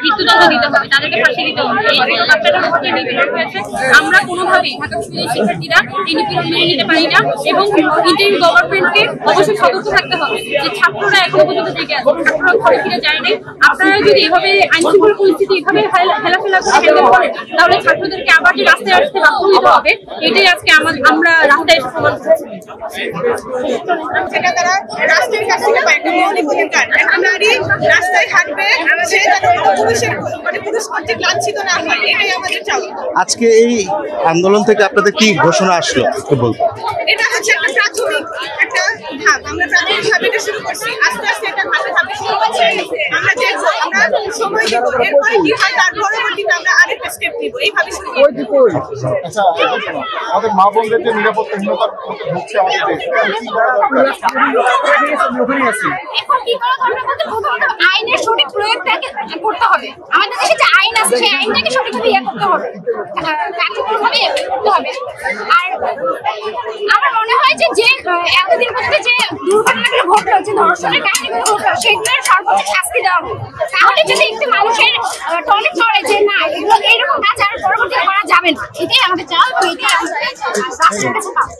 মৃত্যুদণ্ড দিতে হবে, তাদেরকে ফাঁসি দিতে হবে। এই বাচ্চাটার উপর যে নিপীড়ন হয়েছে, আমরা কোনোভাবেই ঢাকা বিশ্ববিদ্যালয়ের শিক্ষার্থীরা এই নিপীড়ন মেনে নিতে পারি না এবং ইন্টারিম গভর্নমেন্টকে অবশ্যই সতর্ক থাকতে হবে যে ছাত্ররা এখনো পর্যন্ত জেগে আছে, ছাত্ররা ঘরে ফিরে যায় নাই। আপনারা যদি এভাবে আইন শৃঙ্খলা পরিস্থিতি এভাবে হেলাফেলা করে হ্যান্ডেল করেন, তাহলে ছাত্রদেরকে আবার যে রাস্তায় আসতে বাধ্য হতে হবে। এটাই আজকে আমরা রাস্তায় এসে প্রমাণ করছি। সেটা তারা রাষ্ট্রের কাছ থেকে পায়, একটা মৌলিক অধিকার। একটা নারী রাস্তায় হাঁটবে, সে যেন পুরুষের পুরুষ কর্তৃক লাঞ্ছিত না হয়, এটাই আমাদের চাওয়া। আজকে এই আন্দোলন থেকে আপনাদের কি ঘোষণা আসলো একটু বলবো? এটা হচ্ছে একটা প্রাথমিক একটা ধাপ। আমরা প্রাথমিক ধাপ এটা শুরু করছি, আস্তে আস্তে এটা ধাপে ধাপে শুরু করছি। আমরা দেখবো, আমরা সময় দিব, এরপরে কি হয় তার পরবর্তীতে আমরা আরেকটা স্টেপ নিব, এইভাবে শুরু করব। আচ্ছা, আমাদের মা বোনদের যে নিরাপত্তাহীনতার মধ্যে ভুগছে আমাদের দেশ, এখন কি করা দরকার বলতে প্রথমত আইনের সঠিক প্রয়োগটাকে করতে হবে। আমাদের দেশে যে আইন আছে সেই আইনটাকে সঠিকভাবে করতে হবে, কার্যকরভাবে করতে হবে। আর আমার মনে হয় যে এতদিন মধ্যে যে দুর্ঘটনাগুলো ঘটলো, যে ধর্ষণের কাহিনীগুলো ঘটলো, সেগুলোর সর্বোচ্চ শাস্তি দেওয়া হবে। তাহলে যদি একটু মানুষের টলেট করে যে না এগুলো এইরকম কাজ আর পরবর্তীতে করা যাবে না, এটাই আমাদের চাওয়া, এটাই রাষ্ট্রের কাছে পাওয়া।